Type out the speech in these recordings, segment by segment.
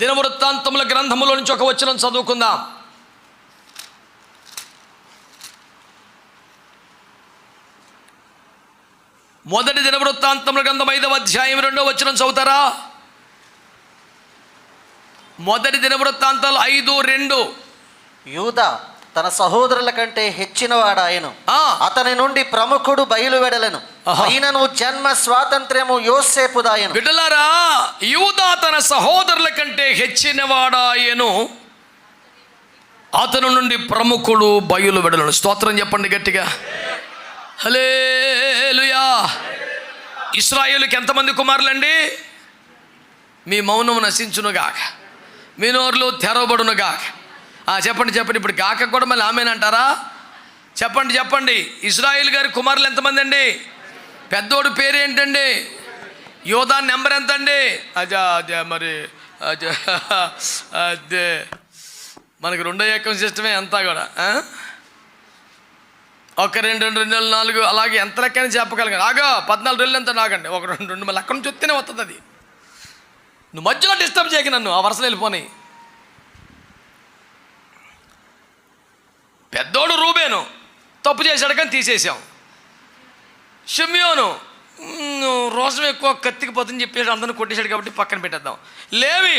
దినవృత్తాంతముల గ్రంథములో నుంచి ఒక వచనం చదువుకుందాం. మొదటి దినవృత్తాంతముల గ్రంథం 5వ అధ్యాయం 2వ వచనం చదువుతారా? మొదటి దినవృత్తాంతాలు 5:2. యూదా తన సహోదరుల కంటే హెచ్చిన వాడాయను, అతని నుండి ప్రముఖుడు బయలువెడలను. అయినను జన్మ స్వాతంత్ర్యము యోసేపుదాయను. బిడ్డలారా, యూదా తన సహోదరుల కంటే హెచ్చిన వాడాయను, అతని నుండి ప్రముఖుడు బయలువెడలను. స్తోత్రం చెప్పండి గట్టిగా. హల్లెలూయా. ఇశ్రాయేలుకి ఎంతమంది కుమారులండి? మీ మౌనం నశించునుగాక, మీ నోర్లు తెరవబడునుగాక. చెప్పండి చెప్పండి. ఇప్పుడు గాక కూడా మళ్ళీ ఆమెనంటారా? చెప్పండి. ఇశ్రాయేల్ గారి కుమారులు ఎంతమంది అండి? పెద్దోడు పేరు ఏంటండి? యోధా నెంబర్ ఎంత అండి? అదే మనకి 2 ఏకం సిస్టమే అంతా కూడా. 1 2 2 4 అలాగే ఎంత లెక్కని చెప్పగలిగాను. 14 రోజులు ఎంత నాకండి. 1 2 2 మళ్ళీ అక్కడి నుంచి వస్తేనే వస్తుంది అది. నువ్వు మధ్యలో డిస్టర్బ్ చేయక నన్ను, ఆ వరుసలు వెళ్ళిపోయి. పెద్దోడు రూబేను తప్పు చేశాడు కానీ తీసేసాం. షిమ్యోను రోషం ఎక్కువ, కత్తికి పోతుందని చెప్పేసి అందరిని కొట్టేశాడు కాబట్టి పక్కన పెట్టేద్దాం. లేవి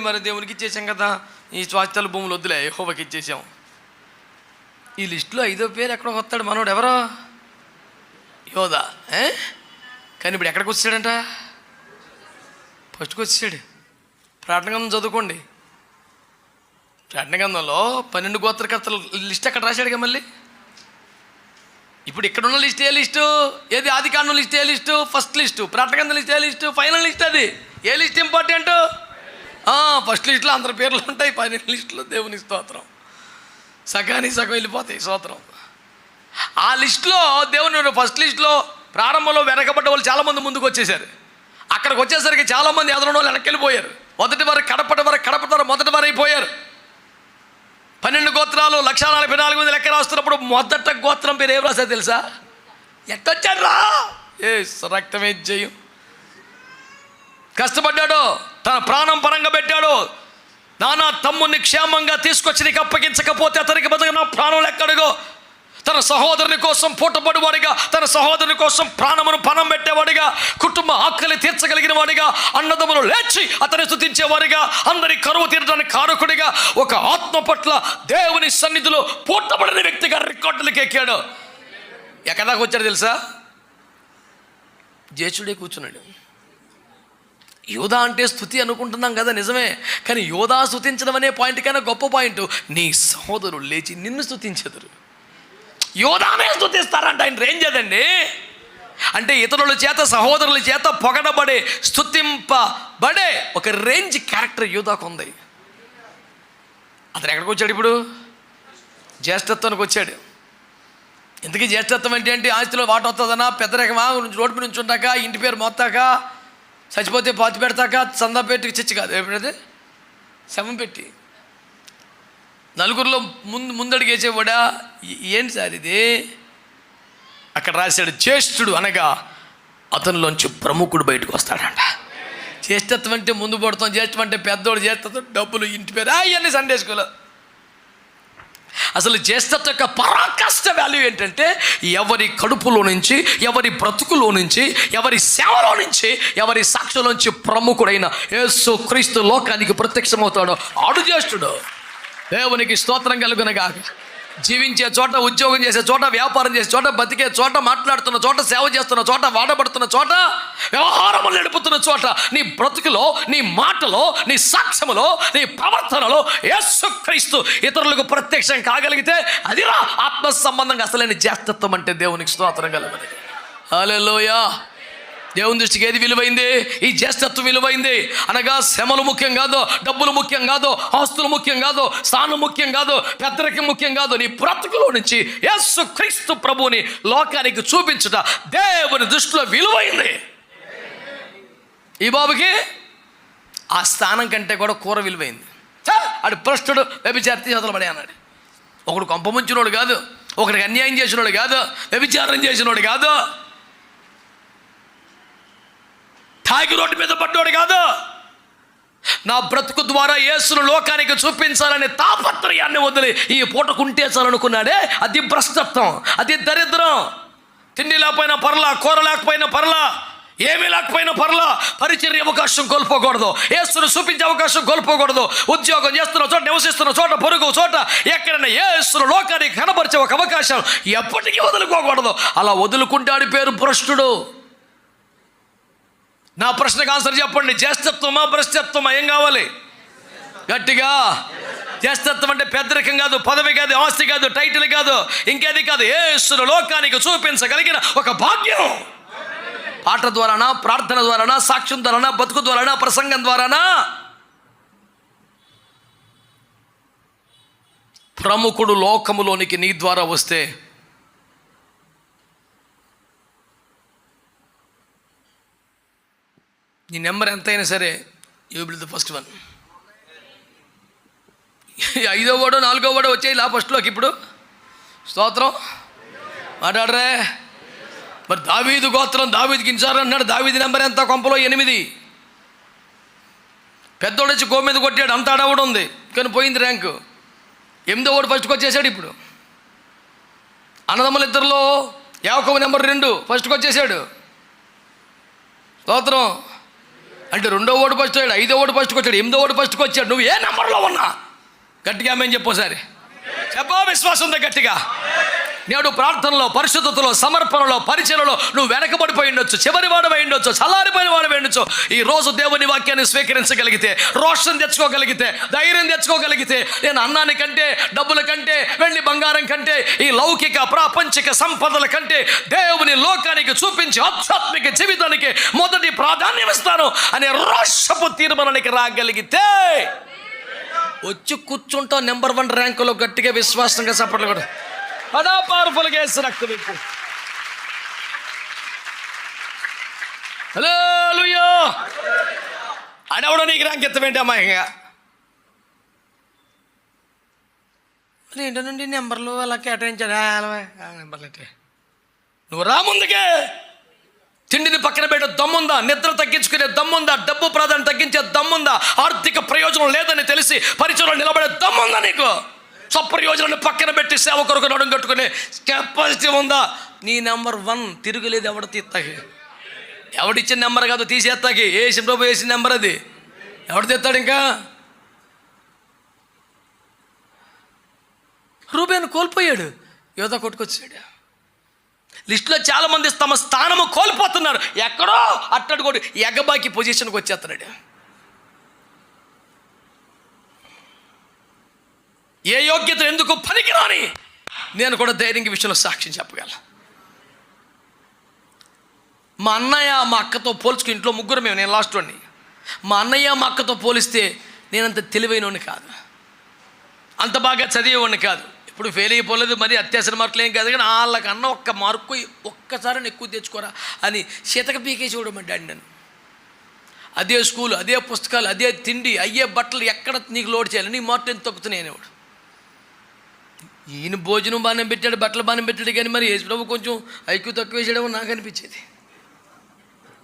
మరి దేవునికి ఇచ్చేసాం కదా, ఈ స్వాస్థ్యాల భూములు వద్దులే, యెహోవాకి ఇచ్చేసాం. ఈ లిస్టులో 5వ పేరు ఎక్కడో వస్తాడు మనోడు. ఎవరో యోధా. కానీ ఇప్పుడు ఎక్కడికి వచ్చాడంట? ఫస్ట్కి వచ్చాడు. ప్రార్థన గ్రంథం చదువుకోండి. ప్రార్థన గ్రంథంలో 12 గోత్రకర్తల లిస్ట్ ఎక్కడ రాశాడుగా మళ్ళీ. ఇప్పుడు ఇక్కడ ఉన్న లిస్ట్ ఏ లిస్టు? ఏది? ఆదికాండం లిస్ట్ ఏ లిస్టు? First list. ప్రార్థన గ్రంథం లిస్ట్ ఏ లిస్టు? Final list. అది ఏ లిస్ట్ ఇంపార్టెంట్? ఫస్ట్ లిస్టులో అందరి పేర్లు ఉంటాయి, ఫైనల్ లిస్టులో దేవుని స్తోత్రం. సగానికి సగం వెళ్ళిపోతాయి. స్తోత్రం. ఆ లిస్టులో దేవుని ఫస్ట్ లిస్టులో ప్రారంభంలో వెనకబడ్డ వాళ్ళు చాలామంది ముందుకు వచ్చేసారు. అక్కడికి వచ్చేసరికి చాలామంది ఎదురున్న వాళ్ళు వెనక్కి వెళ్ళిపోయారు. మొదటి వారు మొదటి వారు అయిపోయారు. 12 గోత్రాలు 1,44,000 లెక్క రాస్తున్నప్పుడు మొదట గోత్రం పేరు ఏం రాశారు తెలుసా? ఎట్టొచ్చాడు రా, రక్తమే జయం. కష్టపడ్డాడు, తన ప్రాణం పరంగా పెట్టాడు. నానా తమ్ముని క్షేమంగా తీసుకొచ్చి నీకు అప్పగించకపోతే అతనికి బదులుగా నా ప్రాణం ఎక్కడుగో. తన సహోదరుని కోసం పూటపడివాడిగా, తన సహోదరుని కోసం ప్రాణమును పణం పెట్టేవాడిగా, కుటుంబ ఆకలి తీర్చగలిగిన వాడిగా, అన్నదమ్ములు లేచి అతని స్తుతించేవాడిగా, అందరి కరువు తీరడానికి కారకుడిగా, ఒక ఆత్మ పట్ల దేవుని సన్నిధిలో పూటపడిన వ్యక్తిగా రికార్డులకు ఎక్కాడు. ఎక్కడ దాకా వచ్చాడు తెలుసా? జ్యేష్ఠుడే కూర్చున్నాడు. యోధా అంటే స్తుతి అనుకుంటున్నాం కదా, నిజమే. కానీ యోధా స్తుతించడం అనే పాయింట్ కన్నా గొప్ప పాయింట్, నీ సహోదరులు లేచి నిన్ను స్తుతించెదరు. యోధానే స్తుతిస్తారంట. ఆయన రేంజ్ అదండి. అంటే ఇతరుల చేత, సహోదరుల చేత పొగడబడే, స్తుతింపబడే ఒక రేంజ్ క్యారెక్టర్ యోధాకు ఉంది. అతను ఎక్కడికి వచ్చాడు? ఇప్పుడు జ్యేష్ఠత్వానికి వచ్చాడు. ఎందుకు జ్యేష్ఠత్వం అంటే ఆస్తిలో వాట వస్తుందనా, పెద్దరికమా, రోడ్డు నుంచి ఉంటాక, ఇంటి పేరు మొత్తాక, చచ్చిపోతే పాతి పెడతాక, చందా పెట్టి చచ్చి కాదు, ఎప్పుడైతే శవం పెట్టి నలుగురిలో ముందడుగేసేవాడా? ఏంటి సార్ ఇది? అక్కడ రాశాడు జ్యేష్ఠుడు అనగా అతనిలోంచి ప్రముఖుడు బయటకు వస్తాడంట. జ్యేష్ఠత్వం అంటే ముందు పడతాం, జ్యేష్ఠం అంటే పెద్దోడు, జ్యేష్ఠత్వం డబ్బులు, ఇంటి పేరు, అవన్నీ సండే స్కూల్. అసలు జ్యేష్ఠత్వం యొక్క పరాకాష్ఠ వాల్యూ ఏంటంటే, ఎవరి కడుపులో నుంచి, ఎవరి బ్రతుకులో నుంచి, ఎవరి సేవలో నుంచి, ఎవరి సాక్షిలోంచి ప్రముఖుడైన యేసు క్రీస్తు లోకానికి ప్రత్యక్షమవుతాడో ఆడు జ్యేష్ఠుడు. దేవునికి స్తోత్రం కలుగునగాక. జీవించే చోట, ఉద్యోగం చేసే చోట, వ్యాపారం చేసే చోట, బతికే చోట, మాట్లాడుతున్న చోట, సేవ చేస్తున్న చోట, వాడబడుతున్న చోట, వ్యవహారము నడుపుతున్న చోట, నీ బ్రతుకులో, నీ మాటలో, నీ సాక్ష్యములో, నీ ప్రవర్తనలో యేసుక్రీస్తు ఇతరులకు ప్రత్యక్షం కాగలిగితే అదిరా ఆత్మ సంబంధంగా అసలైన జ్యేష్ఠత్వం అంటే. దేవునికి స్తోత్రం కలుగునగాక. హల్లెలూయా. దేవుని దృష్టికి ఏది విలువైంది? ఈ జ్యేష్ఠత్వం విలువైంది. అనగా శ్రమలు ముఖ్యం కాదు, డబ్బులు ముఖ్యం కాదు, ఆస్తులు ముఖ్యం కాదు, స్థానం ముఖ్యం కాదు, పెద్దరికం ముఖ్యం కాదు. నీ బ్రతుకులో నుంచి యేసు క్రీస్తు ప్రభువుని లోకానికి చూపించుట దేవుని దృష్టిలో విలువైంది. ఈ బాబుకి ఆ స్థానం కంటే కూడా కూర విలువైంది. అడు భ్రష్టుడు, వ్యభిచారి, చదలబడే అన్నాడు. ఒకడు కొంప ముంచినోడు కాదు, ఒకడికి అన్యాయం చేసినోడు కాదు, వ్యభిచారం చేసినోడు కాదు, తాగి రోడ్డు మీద పడ్డోడు కాదు, నా బ్రతుకు ద్వారా యేసును లోకానికి చూపించాలనే తాపత్రయాన్ని వదిలి ఈ పూట కుంటేసాలనుకున్నాడే, అది భ్రష్టత్వం, అది దరిద్రం. తిండి లేకపోయినా పర్లా, కూర లేకపోయినా పర్లా, ఏమీ లేకపోయినా పర్లా, పరిచర్య అవకాశం కోల్పోకూడదు, యేసును చూపించే అవకాశం కోల్పోకూడదు. ఉద్యోగం చేస్తున్న చోట, నివసిస్తున్న చోట, పొరుగు చోట, ఎక్కడైనా యేసును లోకానికి కనపరిచే ఒక అవకాశం ఎప్పటికీ వదులుకోకూడదు. అలా వదులుకుంటాడు పేరు భ్రష్టుడు. నా ప్రశ్నకు ఆన్సర్ చెప్పండి. జ్యేష్ఠత్వమా భ్రష్టత్వమా? ఏం కావాలి? గట్టిగా. జ్యేష్ఠత్వం అంటే పెద్దరికం కాదు, పదవి కాదు, ఆస్తి కాదు, టైటిల్ కాదు, ఇంకేది కాదు. యేసును లోకానికి చూపించగలిగిన ఒక భాగ్యం. పాట ద్వారానా, ప్రార్థన ద్వారానా, సాక్ష్యం ద్వారానా, బతుకు ద్వారానా, ప్రసంగం ద్వారానా? ప్రముఖుడు లోకములోనికి నీ ద్వారా వస్తే నీ నెంబర్ ఎంతైనా సరే, you will be the first one. 5వ వాడో 4వ వాడో వచ్చాయి లా ఫస్ట్లోకి. ఇప్పుడు స్తోత్రం మాట్లాడరే. మరి దావీదు గోత్రం, దావీదుకి ఇన్సార్ అన్నాడు. దావీదు నెంబర్ ఎంత? కొంపలో 8. పెద్దోడు వచ్చి గో మీద కొట్టాడు, అంత అడవుడు ఉంది, కానీ పోయింది ర్యాంకు. 8వ వాడు ఫస్ట్కి వచ్చేసాడు. ఇప్పుడు అన్నదమ్ముల ఇద్దరిలో యాకోబు నెంబర్ 2 ఫస్ట్కి వచ్చేసాడు. స్తోత్రం. అంటే 2వ వాడు ఫస్ట్ వచ్చాడు, 5వ వాడు ఫస్ట్కి వచ్చాడు, 8వ వాడు ఫస్ట్కి వచ్చాడు. నువ్వు ఏ నెంబర్లో ఉన్నా? గట్టిగా మేము చెప్పోసారి చెప్పా, విశ్వాసంతో గట్టిగా. నేడు ప్రార్థనలో, పరిశుద్ధతలో, సమర్పణలో, పరిచయలో నువ్వు వెనకబడిపోయి ఉండొచ్చు, చివరి వాడవై ఉండొచ్చు, చల్లారిపోయిన వాడవై ఉండొచ్చు. ఈ రోజు దేవుని వాక్యాన్ని స్వీకరించగలిగితే, రోషం తెచ్చుకోగలిగితే, ధైర్యం తెచ్చుకోగలిగితే, నేను అన్నాని కంటే, డబ్బుల కంటే, వెండి బంగారం కంటే, ఈ లౌకిక ప్రాపంచిక సంపదల కంటే దేవుని లోకానికి చూపించి ఆధ్యాత్మిక జీవితానికి మొదటి ప్రాధాన్యం ఇస్తాను అనే రోషపు తీర్మానానికి రాగలిగితే వచ్చి కూర్చుంటావు నెంబర్ 1 ర్యాంకులో. గట్టిగా విశ్వాసంగా చప్పట్లు కూడా. అదా పవర్ఫుల్గా వేసి రక్తం ఎక్కువ. హల్లెలూయా. అడవడో నీకు ర్యాంక్ ఎత్తమేంటి అమ్మాయిగా? మరి ఏంటో నుండి నెంబర్లు అలా కేటాయించాడు. నెంబర్లు అంటే నువ్వు రా ముందుకే. తిండిని పక్కన పెట్టే దమ్ముందా? నిద్ర తగ్గించుకునే దమ్ముందా? డబ్బు ప్రాధాన్యత తగ్గించే దమ్ముందా? ఆర్థిక ప్రయోజనం లేదని తెలిసి పరిచయంలో నిలబడే దమ్ముందా నీకు? స్వప్రయోజనాన్ని పక్కన పెట్టి సేవ కొరకు నడుం కట్టుకునే కెపాసిటీ ఉందా? నీ నెంబర్ 1 తిరుగులేదు. ఎవడ తీస్తాకి? ఎవడిచ్చిన నెంబర్ కాదు, తీసేస్తాకి. వేసిన ప్రభు వేసిన నెంబర్ అది. ఎవడు తీస్తాడు? ఇంకా రూబేను కోల్పోయాడు, యోధా కొట్టుకొచ్చాడు. లిస్టులో చాలామంది తమ స్థానము కోల్పోతున్నారు. ఎక్కడో అట్టడు కూడా ఎగబాకి పొజిషన్కి వచ్చేస్తున్నాడు. ఏ యోగ్యత ఎందుకు పనికిరాని నేను కూడా ధైర్యంగా విషయంలో సాక్ష్యం చెప్పగలను. మా అన్నయ్య మా అక్కతో పోల్చుకుని, ఇంట్లో ముగ్గురు మేము, నేను లాస్ట్ వాడిని. మా అన్నయ్య మా అక్కతో పోలిస్తే నేనంత తెలివైనవాడిని కాదు, అంత బాగా చదివేవాడిని కాదు. ఇప్పుడు ఫెయిల్ అయిపోలేదు, మరి అత్యవసర మార్కులు ఏం కాదు, కానీ వాళ్ళకన్నా ఒక్క మార్కు ఒక్కసారి ఎక్కువ తెచ్చుకోరా అని శీతక పీకే చూడమని డాడీ నన్ను. అదే స్కూల్, అదే పుస్తకాలు, అదే తిండి, అయ్యే బట్టలు, ఎక్కడ నీకు లోడ్ చేయాలి, నీ మార్కులు ఎంత తొక్కుతున్నాయి అనేవాడు. ఈయన భోజనం బాగానే పెట్టాడు, బట్టలు బాగానే పెట్టాడు, కానీ మరి యేసు ప్రభు కొంచెం ఐక్యూ తక్కువ వేసాడేమో నాకు అనిపించేది.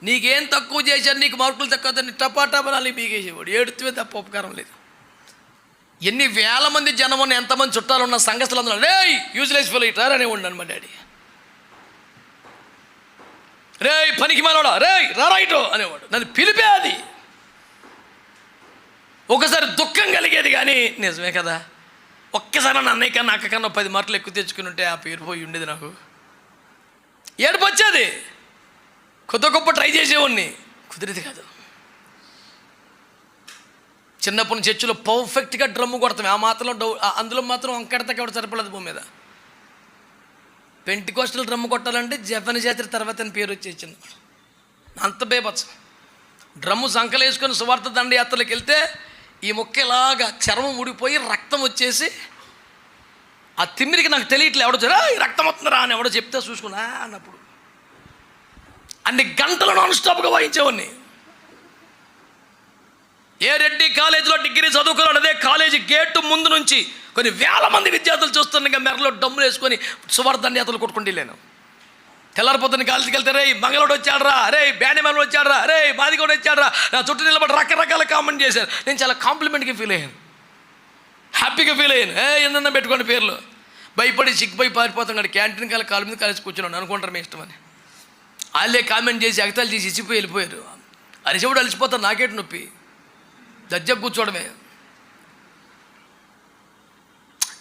నీకేం తక్కువ చేశాడు, నీకు మార్కులు తక్కువ, టపాటాపనాలు పీకేసేవాడు. ఏడుతువే తప్ప ఉపకారం లేదు. ఎన్ని వేల మంది జనం ఉన్న, ఎంతమంది చుట్టాలు ఉన్న సంఘస్థలు అందరూ రే యూజ్లెస్ ఫెలో ఇటారు అనేవాడు నన్ను మా డాడీ. రే పనికి మానోడా, రే రారాయిటో అనేవాడు. నన్ను పిలిపే అది. ఒకసారి దుఃఖం కలిగేది, కానీ నిజమే కదా, ఒక్కసారి నా అన్నయ్య కన్నా అక్క కన్నా 10 మార్కులు ఎక్కువ తెచ్చుకుని ఉంటే ఆ పేరు పోయి ఉండేది. నాకు ఏడుపు వచ్చేది. కొత్త గొప్ప ట్రై చేసేవాడిని, కుదిరేది కాదు. చిన్నప్పటి నుంచి చర్చిలో పర్ఫెక్ట్గా డ్రమ్ము కొడతాం. ఆ మాత్రం అందులో మాత్రం అంకడతకి ఎవడు సరిపడదు భూమి మీద. పెంటికోస్టల్ డ్రమ్ము కొట్టాలంటే జపని జాతర తర్వాత అని పేరు వచ్చేసింది. అంత బేబచ్చు. డ్రమ్ము సంకలు వేసుకొని సువార్త దండయాత్రలకు వెళ్తే ఈ మొక్క ఇలాగా చర్మం ఊడిపోయి రక్తం వచ్చేసి ఆ తిమ్మిరికి నాకు తెలియట్లే. ఎవడో రక్తం వస్తుందిరా అని ఎవడో చెప్తే చూసుకున్నా అన్నప్పుడు అన్ని గంటలు నాన్ స్టాప్గా వాయించేవాడిని. ఏ రెడ్డి కాలేజీలో డిగ్రీ చదువుకున్నాడు, అదే కాలేజీ గేటు ముందు నుంచి కొన్ని వేల మంది విద్యార్థులు చూస్తుండగా మెరలో డమ్ములు వేసుకొని సువార్త దండయాత్రలు కొట్టుకుంటూ వెళ్ళాను. తెల్లారిపోతున్న కాలేజీకి వెళ్తే రే మంగళోడు వచ్చాడరా, రే బ్యానిమల్ వచ్చాడరా, రే మాదిగోడు వచ్చాడరా, నా చుట్టూ నిలబడి రకరకాల కామెంట్ చేశారు. నేను చాలా కాంప్లిమెంట్గా ఫీల్ అయ్యాను, హ్యాపీగా ఫీల్ అయ్యాను. ఏందన్నా పెట్టుకోండి పేర్లు. భయపడి సిగ్గుపోయి పారిపోతాం కానీ క్యాంటీన్ కాళ్ళ మీద కలిసి కూర్చున్నాను, అనుకుంటారు మీ ఇష్టమని. వాళ్ళే కామెంట్ చేసి ఎగతాలు చేసి ఇచ్చిపోయి వెళ్ళిపోయారు. అరిచెవుడు అలిసిపోతాను, నాకేటి నొప్పి, దజ్జ కూర్చోవడమే.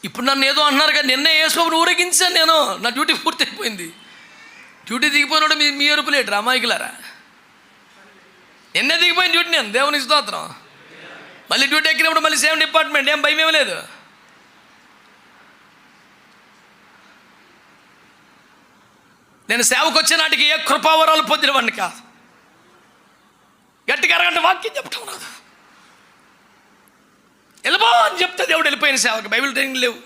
ఇప్పుడు నన్ను ఏదో అన్నారు కానీ నిన్నే వేసుకోమని ఊరేగించాను నేను. నా డ్యూటీ పూర్తి అయిపోయింది. డ్యూటీ దిగిపోయినాడు మీ ఎరుపులేడు అమాయకులారా. నిన్నే దిగిపోయింది డ్యూటీ, నేను దేవునికి స్తోత్రం. మళ్ళీ డ్యూటీ ఎక్కినప్పుడు మళ్ళీ సేమ్ డిపార్ట్మెంట్, ఏం భయం ఏమీ లేదు. నేను సేవకు వచ్చే నాటికి ఏ కృపావరాలు పొందినవాడిని కాదు. గట్టిగా అరగంట వాక్యం చెప్పటం రాదు, వెళ్ళిపో అని చెప్తే దేవుడు వెళ్ళిపోయిన సేవకు. బైబిల్ ట్రైనింగ్ లేవు.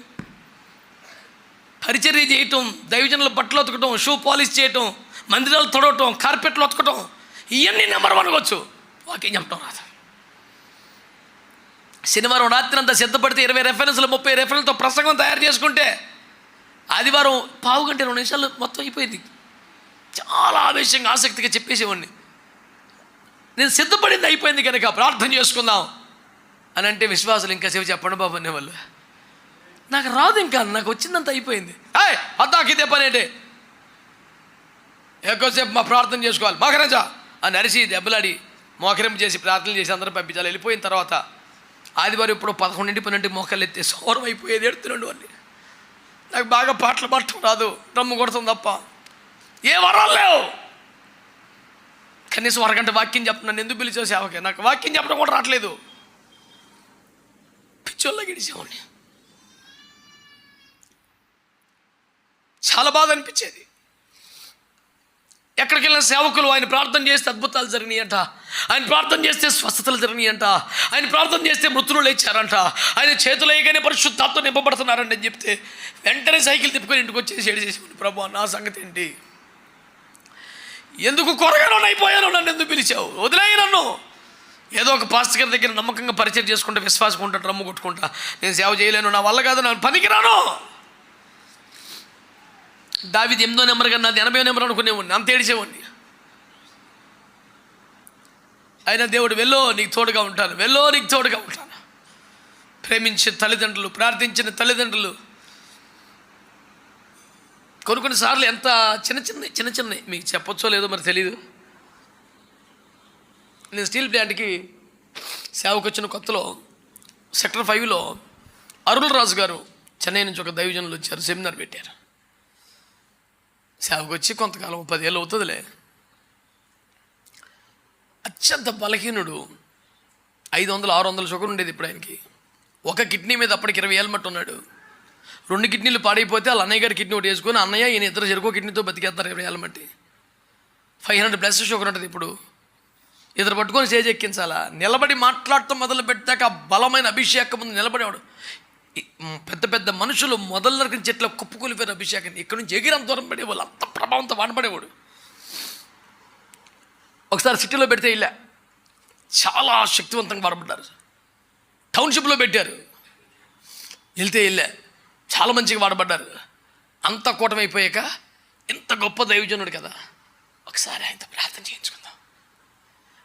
పరిచర్య చేయటం, దైవజనుల బట్టలు ఉతకటం, షూ పాలిష్ చేయటం, మందిరాలు తొడవటం, కార్పెట్లు ఉతకటం, ఇవన్నీ నెంబర్ 1 వచ్చు. వాక్యం చెప్పటం రాదు. శనివారం రాత్రి అంతా సిద్ధపడితే 20 రెఫరెన్స్లు 30 రెఫరెన్స్తో ప్రసంగం తయారు చేసుకుంటే ఆదివారం పావు గంట 2 నిమిషాలు మొత్తం అయిపోయింది. చాలా ఆవేశంగా ఆసక్తిగా చెప్పేసేవాడిని. నేను సిద్ధపడింది అయిపోయింది కనుక ప్రార్థన చేసుకుందాం అని అంటే విశ్వాసులు ఇంకా సేవ చెప్పండి బాబు అనేవాళ్ళు. నాకు రాదు, ఇంకా నాకు వచ్చిందంత అయిపోయింది. అద్దాకి ఇదే పని అంటే ఎక్కువసేపు మా ప్రార్థన చేసుకోవాలి మోకరించా అని అరిసి దెబ్బలాడి మోకరింపు చేసి ప్రార్థనలు చేసి అందరూ పంపించాలి. వెళ్ళిపోయిన తర్వాత ఆదివారం ఇప్పుడు 11 12 మోకాలు ఎత్తే సౌరం అయిపోయేది, ఎడుతున్నాడు అని. నాకు బాగా పాటలు పట్టడం రాదు, రమ్ము కొడతాం తప్ప ఏ వరాలు లేవు. కనీసం అరగంట వాక్యం చెప్తున్నాను, ఎందుకు పిలిచావు సేవకి? నాకు వాక్యం చెప్పడం కూడా రావట్లేదు. పిచ్చోళ్ళ గిడిచేవాడిని. చాలా బాధ అనిపించేది. ఎక్కడికి వెళ్ళిన సేవకులు ఆయన ప్రార్థన చేస్తే అద్భుతాలు జరిగినాయంట, ఆయన ప్రార్థన చేస్తే స్వస్థతలు జరిగినాయంట, ఆయన ప్రార్థన చేస్తే మృతులు లేచారంట, ఆయన చేతులు వేయగానే పరిశుద్ధాత్మ నింపబడుతున్నారంట అని చెప్తే వెంటనే సైకిల్ తిప్పుకొని ఇంటికి వచ్చేసి ఏడిచేసేవాడిని. ప్రభు నా సంగతి ఏంటి? ఎందుకు కొరగానో అయిపోయాను, నన్ను ఎందుకు పిలిచావు? వదిలేయి నన్ను. ఏదో ఒక పాస్టర్ గారి దగ్గర నమ్మకంగా పరిచయం చేసుకుంటా, విశ్వాసం ఉంటా, రమ్ము కొట్టుకుంటా, నేను సేవ చేయలేను, నా వల్ల కాదు, నేను పనికి రాను. దావీదు 8వ నెంబర్ కానీ నాది 80వ నెంబర్ అనుకునేవాడిని, అంత ఏడిచేవాడిని. అయినా దేవుడు వెల్లో నీకు తోడుగా ఉంటాను, వెల్లో నీకు తోడుగా ఉంటాను. ప్రేమించే తల్లిదండ్రులు, ప్రార్థించిన తల్లిదండ్రులు కొన్నిసార్లు ఎంత చిన్న చిన్న మీకు చెప్పొచ్చో లేదో మరి తెలీదు. నేను స్టీల్ ప్లాంట్కి సేవకు వచ్చిన కొత్తలో సెక్టర్ 5లో అరుల్ రాజు గారు చెన్నై నుంచి ఒక దైవజనులు వచ్చారు, సెమినార్ పెట్టారు. సేవకు వచ్చి కొంతకాలం 10 ఏళ్ళు అవుతుందిలే. అత్యంత బలహీనుడు, 500-600 షుగర్ ఉండేది ఇప్పుడు ఆయనకి. ఒక కిడ్నీ మీద అప్పటికి 20 ఏళ్ళ మట్టు ఉన్నాడు. 2 కిడ్నీలు పాడైపోతే వాళ్ళ అన్నయ్య గారి కిడ్నీ ఒకటి వేసుకొని అన్నయ్య ఈయన ఇద్దరు చెరుకో కిడ్నీతో బతికేస్తారు 20 ఏళ్ళ మట్టి. 500+ షుగర్ ఉంటుంది ఇప్పుడు. ఇద్దరు పట్టుకొని స్టేజ్ ఎక్కించాలా, నిలబడి మాట్లాడటం మొదలు పెట్టాక బలమైన అభిషేకం ముందు నిలబడేవాడు. పెద్ద పెద్ద మనుషులు మొదలు నరికిన చెట్ల కుప్పకూలిపోయిన అభిషేకాన్ని ఇక్కడి నుంచి ఎగిరం దూరం పడేవాళ్ళు, అంత ప్రభావంతో వాడబడేవాడు. ఒకసారి సిటీలో పెడితే ఇలా చాలా శక్తివంతంగా వాడబడ్డారు. టౌన్షిప్లో పెట్టారు, వెళ్తే వెళ్ళా చాలా మంచిగా వాడబడ్డారు. అంత కూటమైపోయాక ఎంత గొప్ప దైవజనుడు కదా, ఒకసారి ఆయనతో ప్రార్థన చేయించుకుందాం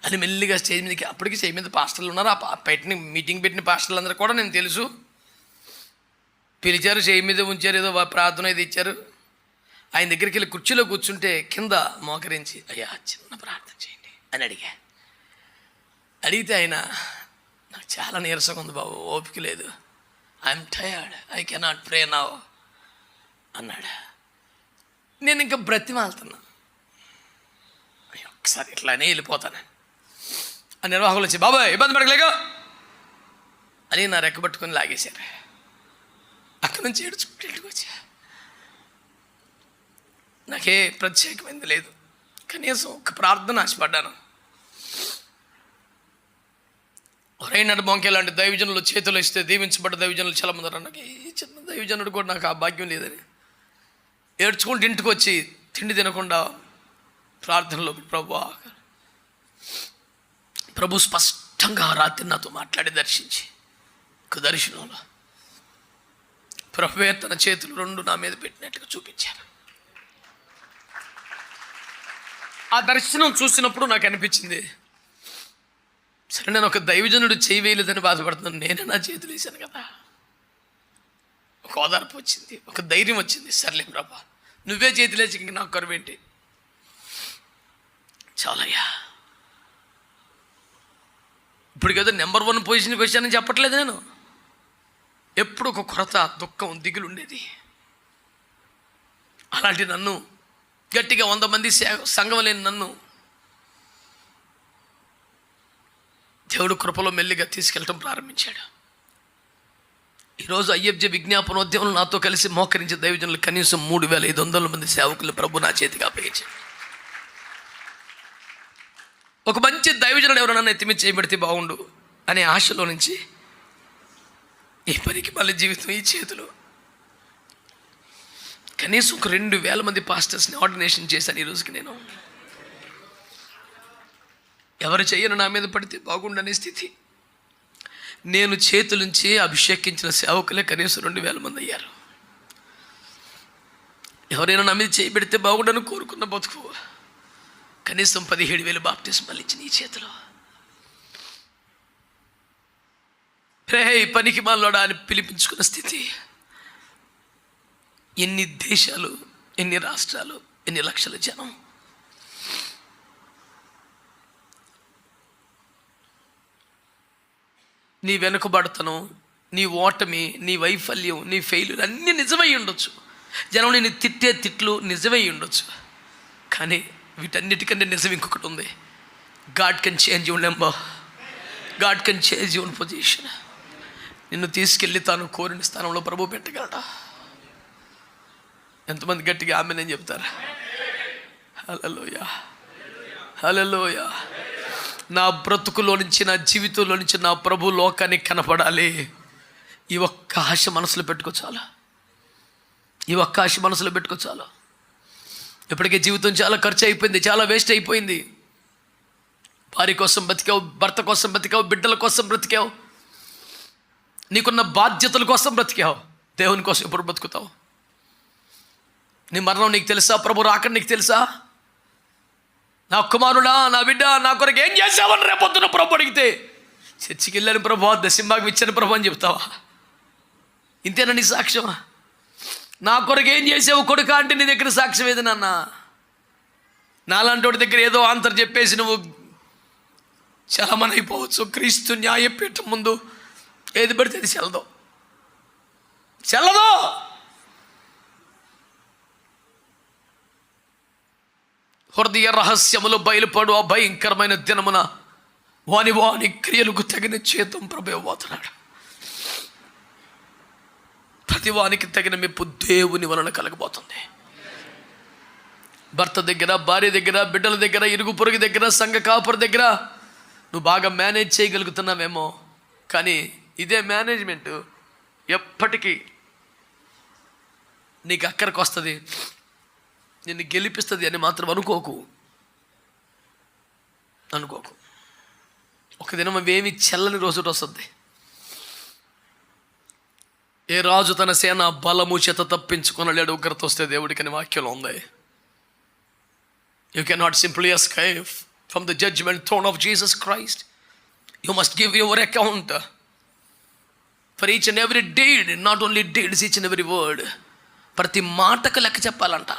అని మెల్లిగా స్టేజ్ మీదకి. అప్పటికి స్టేజ్ మీద పాస్టర్లు ఉన్నారు, ఆ మీటింగ్ పెట్టిన పాస్టర్లు అందరూ కూడా నేను తెలుసు. పిలిచారు, స్టేజ్ మీద ఉంచారు, ఏదో ప్రార్థన ఇది ఇచ్చారు. ఆయన దగ్గరికి వెళ్ళి కుర్చీలో కూర్చుంటే కింద మోకరించి అయ్యా చిన్న ప్రార్థన చేయండి అని అడిగితే ఆయన నాకు చాలా నీరసంగా ఉంది బాబు, ఓపిక లేదు, I'm tired, I cannot pray now అన్నాడు. నేను ఇంకా బ్రతిమాలుతున్నా, ఒకసారి ఇట్లానే వెళ్ళిపోతాను. ఆ నిర్వాహకులు వచ్చి బాబాయ్ ఇబ్బంది పడకలేక అని నా రెక్కబట్టుకొని లాగేశారు. అక్కడి నుంచి ఏడుచుకుంటూ ఇంటికి వచ్చా. నాకే ప్రత్యేకమైంది లేదు, కనీసం ఒక ప్రార్థన ఆశపడ్డాను. రైనాడు బొంకే లాంటి దైవజనులు చేతులు ఇస్తే దీవించబడ్డ దైవజనులు చాలా మంది ఉన్నారు. నాకు ఈ చిన్న దైవజనుడు కూడా నాకు ఆ భాగ్యం లేదని ఏడ్చుకుంటూ ఇంటికి వచ్చి తిండి తినకుండా ప్రార్థనలో ప్రభు స్పష్టంగా రాత్రి నాతో మాట్లాడి దర్శించి ఒక దర్శనంలో ప్రభువే తన చేతులు 2 నా మీద పెట్టినట్టుగా చూపించారు. ఆ దర్శనం చూసినప్పుడు నాకు అనిపించింది, సరే నేను ఒక దైవజనుడు చేయి వేయలేదని బాధపడుతున్నాను, నేనే నా చేతులు వేసాను కదా. ఒక ఓదార్పు వచ్చింది, ఒక ధైర్యం వచ్చింది. సర్లే ప్రభా, నువ్వే చేతులేసి ఇంక నాకు కరువేంటి, చాలయ్యా. ఇప్పటికేదో నెంబర్ 1 పొజిషన్కి వచ్చానని చెప్పట్లేదు నేను. ఎప్పుడు ఒక కొరత, దుఃఖం, దిగులు ఉండేది. అలాంటి నన్ను, గట్టిగా 100 మంది సంఘం లేని నన్ను దేవుడు కృపలో మెల్లిగా తీసుకెళ్ళటం ప్రారంభించాడు. ఈరోజు IFJ విజ్ఞాపనోద్యమంలో నాతో కలిసి మోకరించే దైవజనులు కనీసం 3500 మంది సేవకులు ప్రభు నా చేతికి అప్పగించాడు. ఒక మంచి దైవజనుడు ఎవరైనా ఎత్తిమి చేయబడితే బాగుండు అనే ఆశలో నుంచి ఈ పనికి మళ్ళీ జీవితం ఈ చేతులు. కనీసం ఒక 2000 మంది పాస్టర్స్ని ఆర్డినేషన్ చేశాను ఈ రోజుకి నేను. ఎవరు చెయ్యను నా మీద పడితే బాగుండనే స్థితి. నేను చేతులుంచి అభిషేకించిన సేవకులే కనీసం 2000 మంది అయ్యారు. ఎవరైనా నా మీద చేయి పెడితే బాగుండని కోరుకున్న బతుకు కనీసం 17,000 బాప్టిస్మాలు ఇచ్చిన ఈ చేతిలో. పనికి మాలోడా అని పిలిపించుకున్న స్థితి. ఎన్ని దేశాలు, ఎన్ని రాష్ట్రాలు, ఎన్ని లక్షల జనం. నీ వెనుకబడతనం, నీ ఓటమి, నీ వైఫల్యం, నీ ఫెయిల్యూర్ అన్నీ నిజమై ఉండొచ్చు. జనం నేను తిట్టే తిట్లు నిజమై ఉండొచ్చు. కానీ వీటన్నిటికంటే నిజం ఇంకొకటి ఉంది. God can change your number, God can change your position. నిన్ను తీసుకెళ్ళి తాను కోరిన స్థానంలో ప్రభు పెట్టగలడా? ఎంతమంది గట్టిగా ఆమేన్ చెప్తారు? హల్లెలూయా, హల్లెలూయా. నా బ్రతుకులో నుంచి, నా జీవితంలో నుంచి నా ప్రభు లోకానికి కనపడాలి. ఈ ఒక్క ఆశ మనసులో పెట్టుకో చాలు. ఈ ఒక్క ఆశ మనసులో పెట్టుకో చాలు. ఇప్పటికే జీవితం చాలా ఖర్చు అయిపోయింది, చాలా వేస్ట్ అయిపోయింది. భార్య కోసం బతికావు, భర్త కోసం బతికావు, బిడ్డల కోసం బ్రతికావు, నీకున్న బాధ్యతల కోసం బ్రతికావు. దేవుని కోసం ఎప్పుడు బ్రతుకుతావు? నీ మరణం నీకు తెలుసా? ప్రభు రాకడ నీకు తెలుసా? నా కుమారుడా, నా బిడ్డ, నా కొరకు ఏం చేసావని రేపొద్దున ప్రభు అడిగితే, చర్చికి వెళ్ళాను ప్రభు, దశంభాగం ఇచ్చాను ప్రభు అని చెప్తావా? ఇంతేనా నీ సాక్ష్యం? నా కొరకు ఏం చేసావు కొడుకా అంటే నీ దగ్గర సాక్ష్యం ఏది నాన్న? నాలాంటి వాడి దగ్గర ఏదో ఆంతర్ చెప్పేసి నువ్వు చలమని అయిపోవచ్చు. క్రీస్తు న్యాయపీఠం ముందు ఏది పడితే అది చెల్లదు. హృదయ రహస్యములు బయలుపడు ఆ భయంకరమైన దినమున వాని క్రియలకు తగిన చేతం ప్రభు ఇవ్వబోతున్నాడు. ప్రతి వానికి తగిన మెప్పు దేవుని వలన కలగబోతుంది. భర్త దగ్గర, భార్య దగ్గర, బిడ్డల దగ్గర, ఇరుగు పొరుగు దగ్గర, సంఘ కాపుర దగ్గర నువ్వు బాగా మేనేజ్ చేయగలుగుతున్నావేమో, కానీ ఇదే మేనేజ్మెంట్ ఎప్పటికీ నీకు అక్కడికి వస్తుంది, నిన్ను గెలిపిస్తుంది అని మాత్రం అనుకోకు. ఒక దినం అవేమి చెల్లని రోజు వస్తుంది. ఏ రాజు తన సేన బలము చేత తప్పించుకొనలేడు, ఉగ్రత వస్తే దేవుడికి అని వాక్యంలో ఉంది. You cannot simply escape from the judgment throne of Jesus Christ. You must give your account for each and every deed, not only deeds, each and every word. ప్రతి మాటకు లెక్క చెప్పాలంట.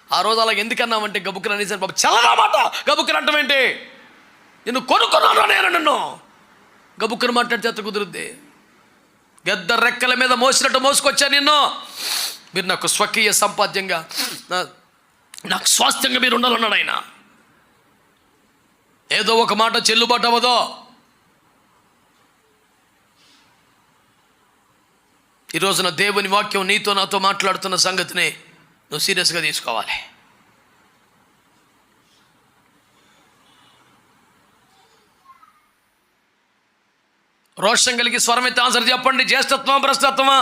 ఆ రోజు అలా ఎందుకన్నామంటే గబుక్కున అనేసారు బాబు, చల్లగా మాట గబుక్కున అంటామేంటి? నిన్ను కొనుక్కున్నాను నేను, నిన్ను గబుక్కున మాట్లాడితే అత్త కుదురుద్ది. గద్ద రెక్కల మీద మోసినట్టు మోసుకొచ్చా నిన్ను. మీరు నాకు స్వకీయ సంపాద్యంగా, నాకు స్వాస్థ్యంగా మీరు ఉండాలన్నాడు ఆయన. ఏదో ఒక మాట చెల్లుబాటు అవ్వదో. ఈరోజున దేవుని వాక్యం నీతో నాతో మాట్లాడుతున్న సంగతిని నువ్వు సీరియస్గా తీసుకోవాలి. రోషం కలిగి స్వరమైతే ఆన్సర్ చెప్పండి. జ్యేష్ఠత్వమా భ్రష్టత్వమా?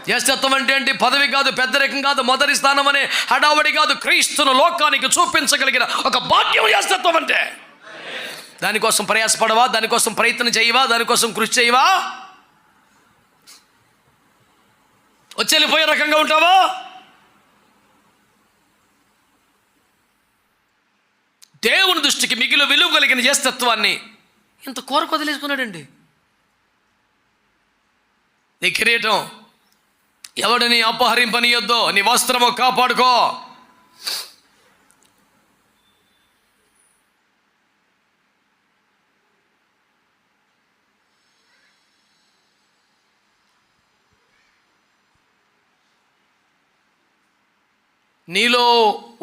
జ్యేష్ఠత్వం అంటే ఏంటి? పదవి కాదు, పెద్దరికం కాదు, మొదటి స్థానం అనే హడావడి కాదు. క్రీస్తును లోకానికి చూపించగలిగిన ఒక భాగ్యం జ్యేష్ఠత్వం అంటే. దానికోసం ప్రయాసపడవా? దానికోసం ప్రయత్నం చేయవా? దానికోసం కృషి చేయవా? వచ్చి వెళ్ళిపోయే రకంగా ఉంటావా? దేవుని దృష్టికి మిగిలిన విలువ కలిగిన జ్యేష్ఠత్వాన్ని ఇంత కోరకు వదిలేసుకున్నాడండి. నీ కిరీటం ఎవడిని అపహరింపనీయొద్దో, నీ వస్త్రము కాపాడుకో. నీలో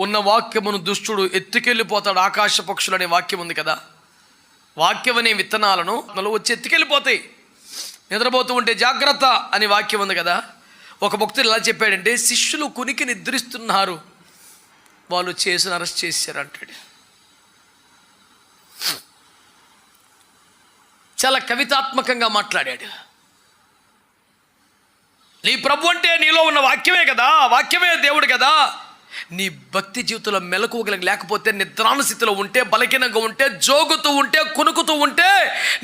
ఉన్న వాక్యమును దుష్టుడు ఎత్తుకెళ్ళిపోతాడు. ఆకాశ పక్షులు అనే వాక్యం ఉంది కదా, వాక్యం అనే విత్తనాలను మనలో వచ్చి ఎత్తుకెళ్ళిపోతాయి. నిద్రపోతూ ఉంటే జాగ్రత్త అనే వాక్యం ఉంది కదా. ఒక భక్తుడు ఎలా చెప్పాడంటే, శిష్యులు కునికి నిద్రిస్తున్నారు, వాళ్ళు చేసిన అరెస్ట్ చేశారు అంటాడు. చాలా కవితాత్మకంగా మాట్లాడాడు. నీ ప్రభు అంటే నీలో ఉన్న వాక్యమే కదా, వాక్యమే దేవుడు కదా. నీ భక్తి జీవితంలో మెలకువగలిగి లేకపోతే, నిద్రాణ స్థితిలో ఉంటే, బలహీనంగా ఉంటే, జోగుతూ ఉంటే, కునుకుతూ ఉంటే,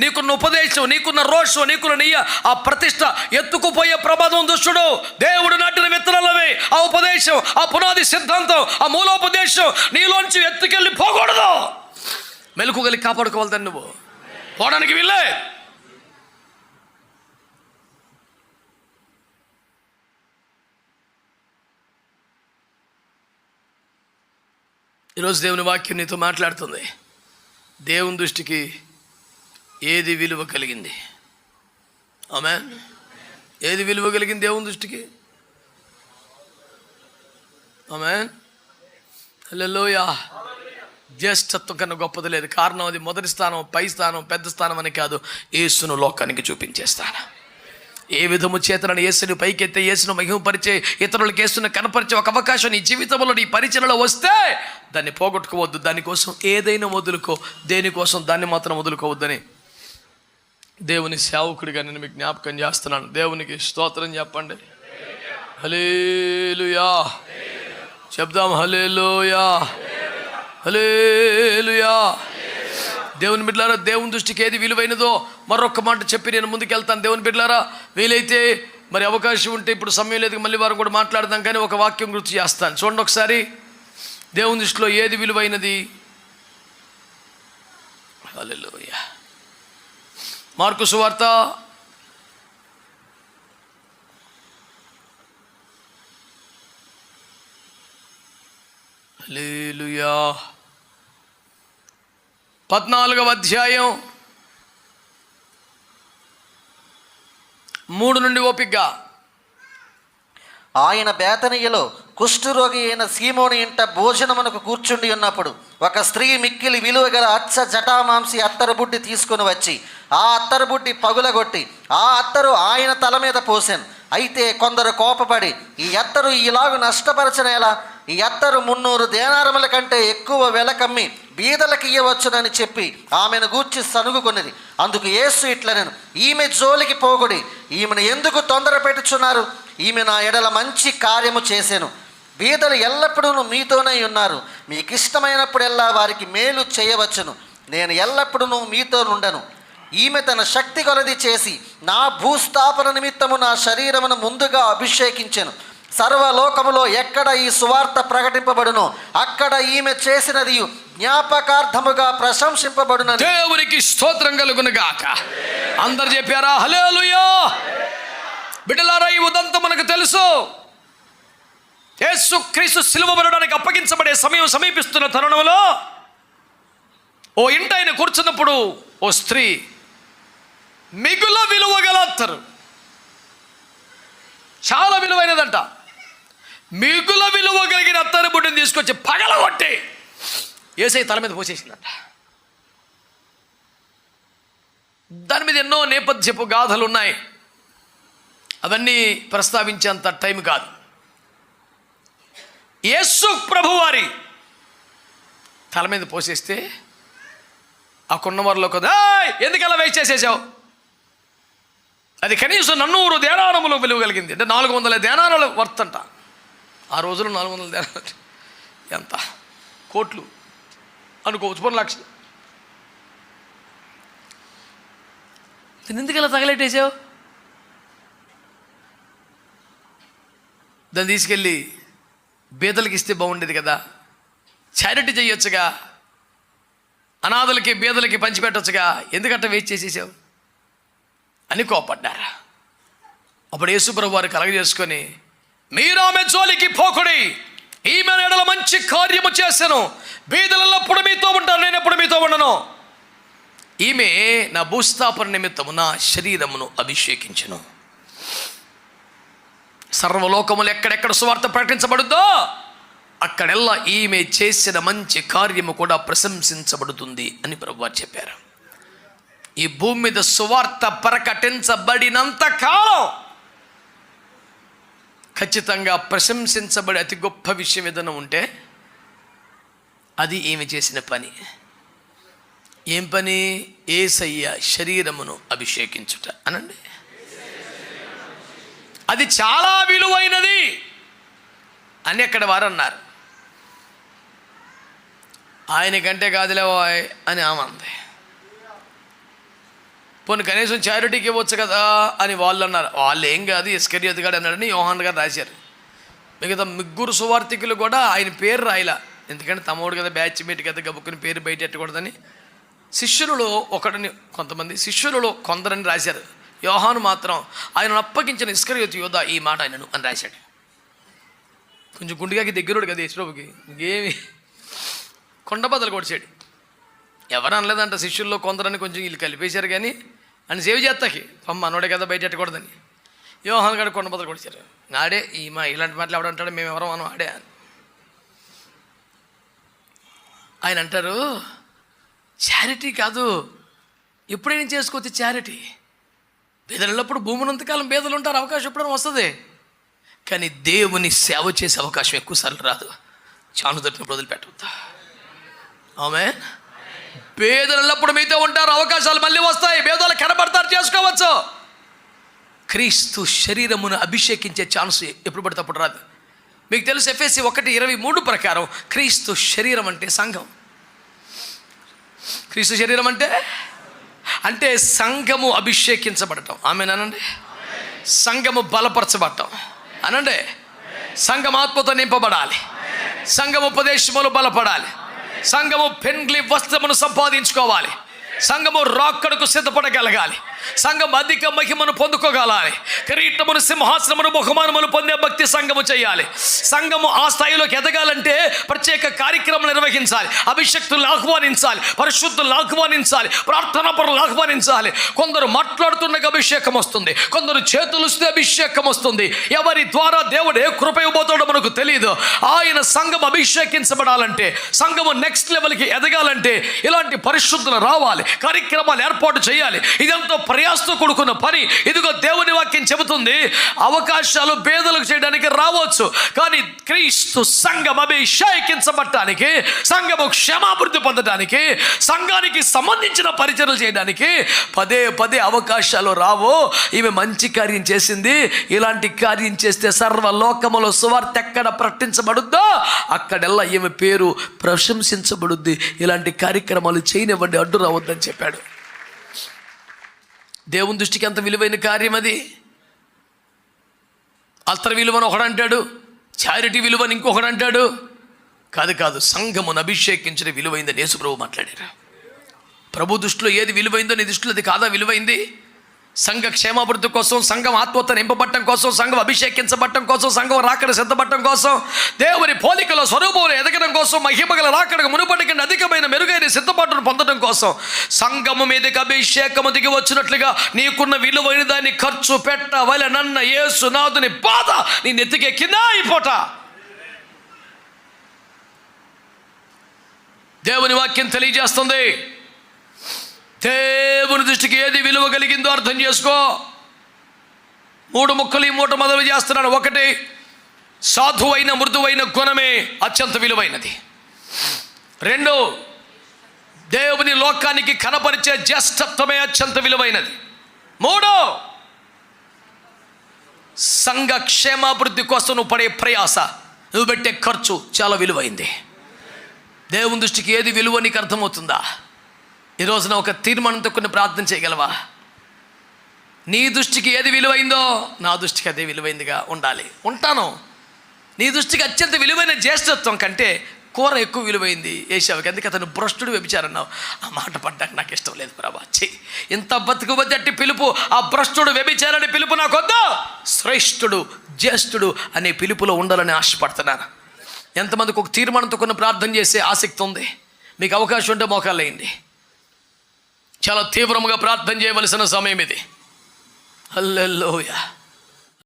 నీకున్న ఉపదేశం, నీకున్న రోషం, నీకున్న నీయ ఆ ప్రతిష్ట ఎత్తుకుపోయే ప్రమాదం దుష్టుడు. దేవుడు నాటిన విత్తనాలవి ఆ ఉపదేశం, ఆ పునాది సిద్ధాంతం, ఆ మూలోపదేశం నీలోంచి ఎత్తుకెళ్ళి పోకూడదు. మెలకువగలిగి కాపాడుకోవాలి దాన్ని. నువ్వు పోవడానికి వీళ్ళే. ఈరోజు దేవుని వాక్యం నీతో మాట్లాడుతుంది. దేవుని దృష్టికి ఏది విలువ కలిగింది? ఆమేన్. ఏది విలువ కలిగింది దేవుని దృష్టికి? ఆమేన్. హల్లెలూయా. జ్యేష్ఠత్వం కన్నా గొప్పది లేదు. కారణం అది మొదటి స్థానం, పై స్థానం, పెద్ద స్థానం అని కాదు, యేసును లోకానికి చూపించే స్థానం. ఏ విధము చేతనని యేసుని పైకెత్తే, యేసును మహిమపరిచే, ఇతరులకు యేసును కనపరిచే ఒక అవకాశం నీ జీవితంలో, నీ పరిచయలో వస్తే దాన్ని పోగొట్టుకోవద్దు. దానికోసం ఏదైనా వదులుకో, దేనికోసం దాన్ని మాత్రం వదులుకోవద్దని దేవుని సేవకుడిగా నేను మీకు జ్ఞాపకం చేస్తున్నాను. దేవునికి స్తోత్రం చెప్పండి. హల్లెలూయా చెప్దాం. హల్లెలూయా, హల్లెలూయా. దేవుని బిడ్డలారా, దేవుని దృష్టికి ఏది విలువైనదో మరొక మాట చెప్పి నేను ముందుకెళ్తాను. దేవుని బిడ్డలారా, వీలైతే మరి అవకాశం ఉంటే, ఇప్పుడు సమయం లేదు, మళ్ళీ వారం కూడా మాట్లాడదాం, కానీ ఒక వాక్యం గుర్తు చేస్తాను. చూడండి ఒకసారి, దేవుని దృష్టిలో ఏది విలువైనది? హల్లెలూయా. మార్కు సువార్త 14వ అధ్యాయం 3 నుండి ఓపికగా. ఆయన బేతనియలో కుష్ఠరోగి అయిన సీమోని ఇంట భోజనమునకు కూర్చుండి ఉన్నప్పుడు ఒక స్త్రీ మిక్కిలి విలువ గల అచ్చ జటామాంసి అత్తరు బుడ్డి తీసుకుని వచ్చి ఆ అత్తరు బుడ్డి పగులగొట్టి ఆ అత్తరు ఆయన తల మీద పోసాను. అయితే కొందరు కోపపడి, ఈ అత్తరు ఇలాగ నష్టపరచనేలా, ఈ అత్తరు 300 దేనారముల కంటే ఎక్కువ వెల కమ్మి బీదలకు ఇయ్యవచ్చునని చెప్పి ఆమెను గూర్చి సనుగుకొన్నది. అందుకు యేసు ఇట్లనెను, ఈమె జోలికి పోగుడి, ఈమెను ఎందుకు తొందర పెట్టుచున్నారు? ఈమె నా ఎడల మంచి కార్యము చేసెను. బీదలు ఎల్లప్పుడూ మీతోనే ఉన్నారు, మీకు ఇష్టమైనప్పుడెల్లా వారికి మేలు చేయవచ్చును. నేను ఎల్లప్పుడూ మీతో నుండను. ఈమె తన శక్తి కొలది చేసి నా భూస్థాపన నిమిత్తము నా శరీరమును ముందుగా అభిషేకించెను. సర్వలోకములో ఎక్కడ ఈ సువార్త ప్రకటింపబడునో అక్కడ ఈమె చేసినది జ్ఞాపకార్థముగా ప్రశంసింపబడునని. దేవునికి స్తోత్రం కలుగును గాక. అందరు చెప్పారా హల్లెలూయా? బిడ్డలారా, ఈ ఉదంతం మనకు తెలుసు. యేసుక్రీస్తు సిలువబడడానికి అప్పగించబడే సమయం సమీపిస్తున్న తరుణంలో ఓ ఇంట ఆయన కూర్చున్నప్పుడు ఓ స్త్రీ మిగుల విలువగల అత్తరు, చాలా విలువైనదంట, మిగుల విలువ కలిగిన అత్తరు బుడ్డిని తీసుకొచ్చి పగలగొట్టి యేసయ్య తల మీద పోసేసిందంట. దాని మీద ఎన్నో నేపథ్యపు గాథలు ఉన్నాయి, అవన్నీ ప్రస్తావించేంత టైం కాదు. యేసు ప్రభువారి తల మీద పోసేస్తే ఆ కున్నవారిలో కదా, ఎందుకు అలా వేస్ట్ చేసేసావు? అది కనీసం 400 దేనారములు విలువ కలిగింది. అంటే 400 దేనారాలు వర్త్ అంట. ఆ రోజుల్లో 400 దేనారాలు ఎంత? కోట్లు అనుకోవచ్చు, 10 లక్షలు. ఎందుకు ఇలా తగలెట్టేసావు? దాన్ని తీసుకెళ్ళి బీదలకి ఇస్తే బాగుండేది కదా, చారిటీ చేయొచ్చుగా. అనాథలకి బీదలకి పంచిపెట్టొచ్చుగా, ఎందుకంటే వేస్ట్ చేసేసావు అని కోపడ్డారు. అప్పుడు యేసుప్రభు వారు కలగజేసుకొని, మీరు ఆమె జోలికి పోకుడి, ఈమె ఎడల మంచి కార్యము చేశాను, బీదలప్పుడు మీతో ఉంటాను, నేను ఎప్పుడు మీతో ఉండను. ఈమె నా భూస్థాపన నిమిత్తము నా శరీరమును అభిషేకించను. సర్వలోకములు ఎక్కడెక్కడ సువార్త ప్రకటించబడుద్దో అక్కడెల్లా ఈమె చేసిన మంచి కార్యము కూడా ప్రశంసించబడుతుంది అని ప్రభువారు చెప్పారు. ఈ భూమి మీద సువార్త ప్రకటించబడినంత కాలం ఖచ్చితంగా ప్రశంసించబడే అతి గొప్ప విషయం ఏదైనా ఉంటే అది ఈమె చేసిన పని. ఏం పని? యేసయ్య శరీరమును అభిషేకించుట అనండి. అది చాలా విలువైనది అని అక్కడ వారు అన్నారు. ఆయనకంటే కాదులే అని ఆమె అంది. పోనీ కనీసం చారిటీకి ఇవ్వచ్చు కదా అని వాళ్ళు అన్నారు. వాళ్ళు ఏం కాదు, ఇస్కరియోతు గారు అన్నాడని యోహాన్ గారు రాశారు. మిగతా ముగ్గురు సువార్థికులు కూడా ఆయన పేరు రాయలా, ఎందుకంటే తమ్ముడు కదా, బ్యాచ్ మీట్ కదా, గబుక్కుని పేరు బయట ఎట్టకూడదని. శిష్యులలో ఒకడిని, కొంతమంది శిష్యులలో కొందరని రాశారు. యోహాను మాత్రం ఆయనను అప్పగించిన ఇస్కరియోతు యోధా ఈ మాట ఆయనను అని రాశాడు. కొంచెం గుండెగాకి దగ్గరోడు కదా యేసుప్రభుకి, ఇంకేమి కొండబద్దలు కొడిచాడు. ఎవరు అనలేదంట శిష్యుల్లో కొందరని, కొంచెం వీళ్ళు కలిపేశారు కానీ అని సేవ్ చేస్తాకి మనోడే కదా బయట ఎట్టకూడదని. యోహాన్ గారు కొండబద్దలు కొడిచారు. ఆడే ఇలాంటి మాటలు ఎవడంటాడు, మేము ఎవరో మనం ఆడే అని. ఆయన అంటారు, చారిటీ కాదు, ఎప్పుడైనా చేసుకోవచ్చు చారిటీ. బేదలప్పుడు భూమినంతకాలం బేదలు ఉంటారు, అవకాశం ఎప్పుడైనా వస్తుంది. కానీ దేవుని సేవ చేసే అవకాశం ఎక్కువసార్లు రాదు. చాను తట్టినప్పుడు వదిలిపెట్టవద్దా? ఆమె పేదలప్పుడు మీతో ఉంటారు, అవకాశాలు మళ్ళీ వస్తాయి, పేదలు కనబడతారు, చేసుకోవచ్చు. క్రీస్తు శరీరమును అభిషేకించే ఛాన్స్ ఎప్పుడు పడితే అప్పుడు రాదు. మీకు తెలుసు ఎఫెసీ 1:23 ప్రకారం క్రీస్తు శరీరం అంటే సంఘం. క్రీస్తు శరీరం అంటే సంఘము అభిషేకించబడటం. ఆమేనండి. సంఘము బలపరచబడటం అనండి. సంఘం ఆత్మతో నింపబడాలి, సంఘం ఉపదేశములు బలపడాలి, సంఘము పెండ్లి వస్త్రమును సంపాదించుకోవాలి, సంఘము రాక్కడకు సిద్ధపడగలగాలి, సంఘం అధిక మహిమను పొందుకోగలాలి, కిరీటమును సింహాసనమును బహుమానములు పొందే భక్తి సంఘము చేయాలి. సంఘము ఆ స్థాయిలోకి ఎదగాలంటే ప్రత్యేక కార్యక్రమాలు నిర్వహించాలి, అభిషక్తులను ఆహ్వానించాలి, పరిశుద్ధులను ఆహ్వానించాలి, ప్రార్థనా పరులను ఆహ్వానించాలి. కొందరు మాట్లాడుతున్న అభిషేకం వస్తుంది, కొందరు చేతులుస్తే అభిషేకం వస్తుంది. ఎవరి ద్వారా దేవుడు ఏ కృప ఇవ్వబోతాడో మనకు తెలియదు. ఆయన సంఘం అభిషేకించబడాలంటే, సంఘము నెక్స్ట్ లెవెల్కి ఎదగాలంటే ఇలాంటి పరిశుద్ధులు రావాలి, కార్యక్రమాలు ఏర్పాటు చేయాలి. ఇదంతా ప్రయాసతో కూడుకున్న పని. ఇదిగో దేవుని వాక్యం చెబుతుంది, అవకాశాలు పేదలకు చేయడానికి రావచ్చు, కానీ క్రీస్తు సంఘం అభిషేకించబడటానికి, సంఘము క్షమాభివృద్ధి పొందడానికి, సంఘానికి సంబంధించిన పరిచర్యలు చేయడానికి పదే పదే అవకాశాలు రావు. ఈమె మంచి కార్యం చేసింది. ఇలాంటి కార్యం చేస్తే సర్వలోకములో సువార్త ఎక్కడ ప్రకటించబడుద్దో అక్కడెల్లా ఈమె పేరు ప్రశంసించబడుద్ది. ఇలాంటి కార్యక్రమాలు చేయనివ్వండి, అడ్డు రావద్దని చెప్పాడు. దేవుని దృష్టికి ఎంత విలువైన కార్యం అది. అల్తర విలువను ఒకడంటాడు, చారిటీ విలువని ఇంకొకడు అంటాడు. కాదు, సంఘమును అభిషేకించిన విలువైందని యేసు ప్రభు మాట్లాడారు. ప్రభు దృష్టిలో ఏది విలువైందో నీ దృష్టిలో అది కాదా విలువైంది? సంఘ క్షేమాభివృద్ధి కోసం, సంఘం ఆత్మతో నింపబట్టడం కోసం, సంఘం అభిషేకించబట్టడం కోసం, సంఘం రాకడ సిద్ధపడటం కోసం, దేవుని పోలికల స్వరూపంలో ఎదగడం కోసం, మహిమగల రాకడకు మునుపటి కంటే అధికమైన మెరుగైన సిద్ధపాటును పొందడం కోసం, సంఘము మీదకి అభిషేకము దిగి వచ్చినట్లుగా నీకున్న విలువైన దాన్ని ఖర్చు పెట్టవలెనన్న యేసునాథుని బాధ నీ నెత్తికెక్కిందా ఈ పూట? దేవుని వాక్యం తెలియజేస్తుంది. దేవుని దృష్టికి ఏది విలువ కలిగిందో అర్థం చేసుకో. 3 ముక్కలు ఈ మూట మొదలు చేస్తున్నాను. 1, సాధువైన మృదువైన గుణమే అత్యంత విలువైనది. 2, దేవుని లోకానికి కనపరిచే జ్యేష్ఠత్వమే అత్యంత విలువైనది. 3, సంఘ క్షేమాభివృద్ధి కోసం నువ్వు పడే ప్రయాస, నువ్వు పెట్టే ఖర్చు చాలా విలువైంది. దేవుని దృష్టికి ఏది విలువ నీకు అర్థమవుతుందా? ఈ రోజున ఒక తీర్మానంతో కొన్ని ప్రార్థన చేయగలవా? నీ దృష్టికి ఏది విలువైందో నా దృష్టికి అదే విలువైందిగా ఉండాలి. ఉంటాను. నీ దృష్టికి అత్యంత విలువైన జ్యేష్ఠత్వం కంటే కూర ఎక్కువ విలువైంది ఏసావుకి, అందుకే అతను భ్రష్టుడు వ్యభిచారన్నావు. ఆ మాట పడ్డాక నాకు ఇష్టం లేదు ప్రభా. ఇంత బతుకుబద్దట్టి పిలుపు, ఆ భ్రష్టుడు వ్యభిచారని పిలుపు నాకొద్దు. శ్రేష్ఠుడు జ్యేష్ఠుడు అనే పిలుపులో ఉండాలని ఆశపడుతున్నాను. ఎంతమందికి ఒక తీర్మానంతో కొన్ని ప్రార్థన చేసే ఆసక్తి ఉంది? మీకు అవకాశం ఉంటే మోకాళ్ళు వేయండి. చాలా తీవ్రంగా ప్రార్థన చేయవలసిన సమయం ఇది. హల్లెలూయా.